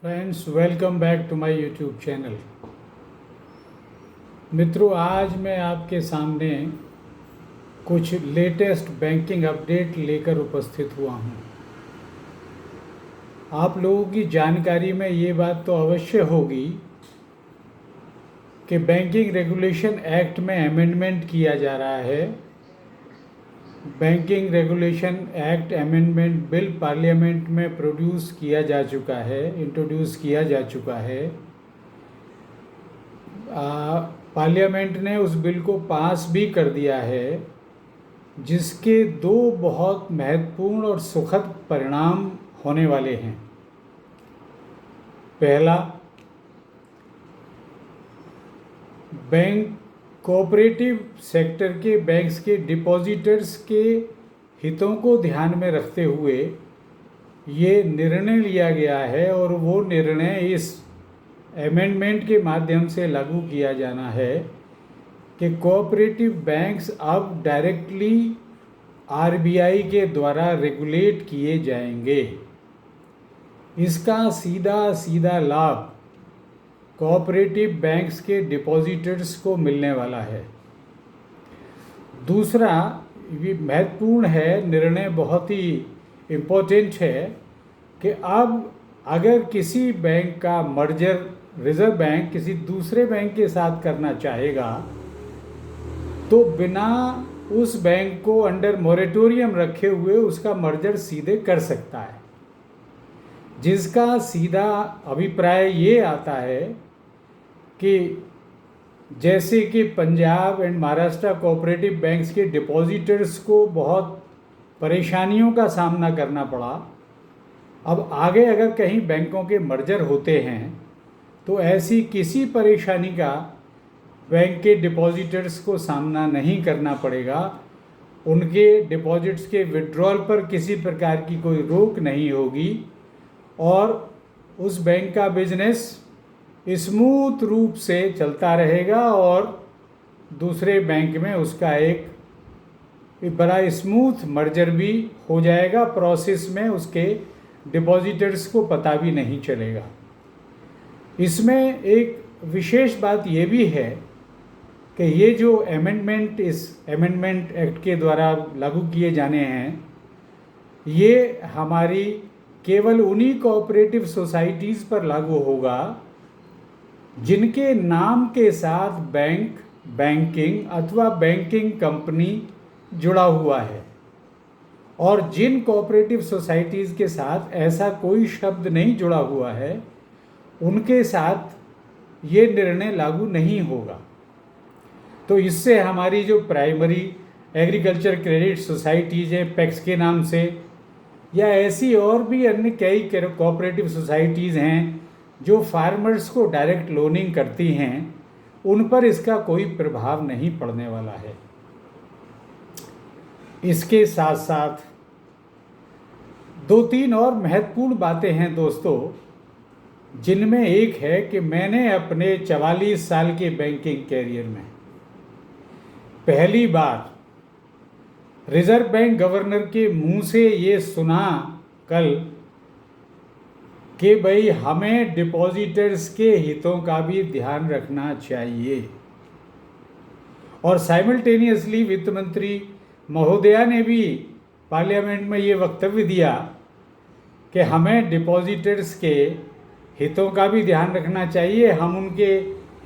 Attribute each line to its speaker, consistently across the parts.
Speaker 1: Friends, welcome back to my YouTube channel. मित्रों, आज मैं आपके सामने कुछ लेटेस्ट बैंकिंग अपडेट लेकर उपस्थित हुआ हूं। आप लोगों की जानकारी में ये बात तो अवश्य होगी कि बैंकिंग रेगुलेशन एक्ट में अमेंडमेंट किया जा रहा है। Banking regulation act amendment bill parliament में प्रोड्यूस किया जा चुका है, इंट्रोड्यूस किया जा चुका है। पार्लियामेंट ने उस बिल को पास भी कर दिया है, जिसके दो बहुत महत्वपूर्ण और सुखद परिणाम होने वाले हैं। पहला, बैंक कोऑपरेटिव सेक्टर के बैंक्स के डिपॉजिटर्स के हितों को ध्यान में रखते हुए ये निर्णय लिया गया है और वो निर्णय इस अमेंडमेंट के माध्यम से लागू किया जाना है कि कोऑपरेटिव बैंक्स अब डायरेक्टली आरबीआई के द्वारा रेगुलेट किए जाएंगे। इसका सीधा लाभ कोऑपरेटिव बैंक्स के डिपॉजिटर्स को मिलने वाला है। दूसरा, ये महत्वपूर्ण है, निर्णय बहुत ही इम्पोर्टेंट है कि अब अगर किसी बैंक का मर्जर रिजर्व बैंक किसी दूसरे बैंक के साथ करना चाहेगा तो बिना उस बैंक को अंडर मोरेटोरियम रखे हुए उसका मर्जर सीधे कर सकता है, जिसका सीधा अभिप्राय ये आता है कि जैसे कि Punjab and Maharashtra cooperative banks के डिपॉजिटर्स को बहुत परेशानियों का सामना करना पड़ा, अब आगे अगर कहीं बैंकों के मर्जर होते हैं तो ऐसी किसी परेशानी का बैंक के डिपॉजिटर्स को सामना नहीं करना पड़ेगा। उनके डिपॉजिट्स के विड्रॉल पर किसी प्रकार की कोई रोक नहीं होगी और उस बैंक का बिजनेस स्मूथ रूप से चलता रहेगा और दूसरे बैंक में उसका एक बड़ा स्मूथ मर्जर भी हो जाएगा। प्रोसेस में उसके डिपॉजिटर्स को पता भी नहीं चलेगा। इसमें एक विशेष बात ये भी है कि ये जो अमेंडमेंट इस अमेंडमेंट एक्ट के द्वारा लागू किए जाने हैं, ये हमारी केवल उन्हीं कोऑपरेटिव सोसाइटीज़ पर लागू होगा जिनके नाम के साथ बैंक, बैंकिंग अथवा बैंकिंग कंपनी जुड़ा हुआ है, और जिन कोऑपरेटिव सोसाइटीज़ के साथ ऐसा कोई शब्द नहीं जुड़ा हुआ है उनके साथ ये निर्णय लागू नहीं होगा। तो इससे हमारी जो प्राइमरी एग्रीकल्चर क्रेडिट सोसाइटीज़ हैं पैक्स के नाम से, या ऐसी और भी अन्य कई कोऑपरेटिव सोसाइटीज़ हैं जो फार्मर्स को डायरेक्ट लोनिंग करती हैं, उन पर इसका कोई प्रभाव नहीं पड़ने वाला है। इसके साथ साथ दो तीन और महत्वपूर्ण बातें हैं दोस्तों, जिनमें एक है कि मैंने अपने 44 साल के बैंकिंग कैरियर में पहली बार रिजर्व बैंक गवर्नर के मुंह से ये सुना कल कि भाई हमें डिपॉजिटर्स के हितों का भी ध्यान रखना चाहिए, और साइमल्टेनियसली वित्त मंत्री महोदया ने भी पार्लियामेंट में ये वक्तव्य दिया कि हमें डिपॉजिटर्स के हितों का भी ध्यान रखना चाहिए, हम उनके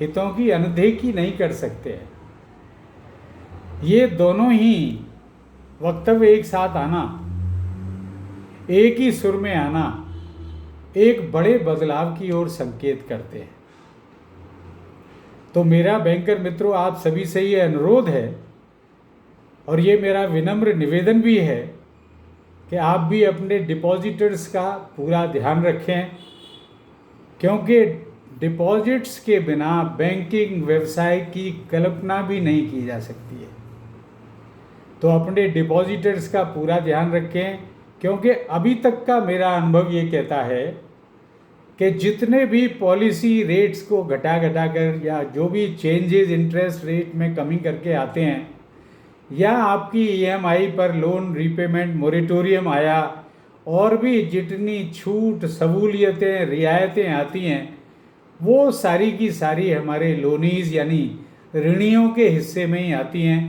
Speaker 1: हितों की अनदेखी नहीं कर सकते हैं। ये दोनों ही वक्तव्य एक साथ आना, एक ही सुर में आना, एक बड़े बदलाव की ओर संकेत करते हैं। तो मेरा बैंकर मित्रों, आप सभी से ये अनुरोध है और ये मेरा विनम्र निवेदन भी है कि आप भी अपने डिपॉजिटर्स का पूरा ध्यान रखें, क्योंकि डिपॉजिट्स के बिना बैंकिंग व्यवसाय की कल्पना भी नहीं की जा सकती है। तो अपने डिपॉजिटर्स का पूरा ध्यान रखें, क्योंकि अभी तक का मेरा अनुभव ये कहता है कि जितने भी पॉलिसी रेट्स को घटा कर या जो भी चेंजेस इंटरेस्ट रेट में कमी करके आते हैं, या आपकी ईएमआई पर लोन रीपेमेंट मोरेटोरियम आया और भी जितनी छूट सहूलियतें रियायतें आती हैं वो सारी की सारी हमारे लोनीज यानी ऋणियों के हिस्से में ही आती हैं।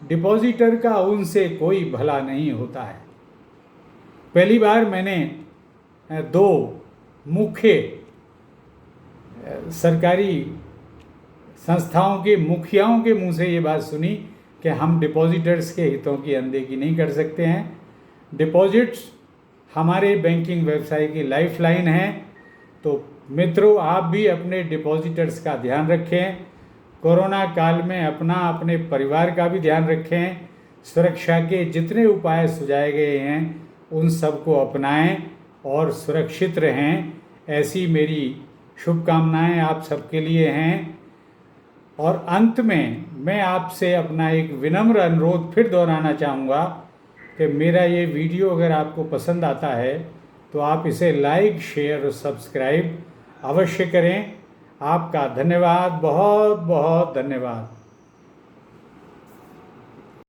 Speaker 1: डिपॉजिटर का उनसे कोई भला नहीं होता है। पहली बार मैंने दो मुख्य सरकारी संस्थाओं के मुखियाओं के मुंह से ये बात सुनी कि हम डिपॉजिटर्स के हितों की अनदेखी नहीं कर सकते हैं। डिपॉजिट्स हमारे बैंकिंग व्यवसाय की लाइफलाइन है। तो मित्रों, आप भी अपने डिपॉजिटर्स का ध्यान रखें। कोरोना काल में अपने परिवार का भी ध्यान रखें। सुरक्षा के जितने उपाय सुझाए गए हैं उन सबको अपनाएं और सुरक्षित रहें, ऐसी मेरी शुभकामनाएं आप सबके लिए हैं। और अंत में मैं आपसे अपना एक विनम्र अनुरोध फिर दोहराना चाहूँगा कि मेरा ये वीडियो अगर आपको पसंद आता है तो आप इसे लाइक, शेयर और सब्सक्राइब अवश्य करें। आपका धन्यवाद, बहुत बहुत धन्यवाद।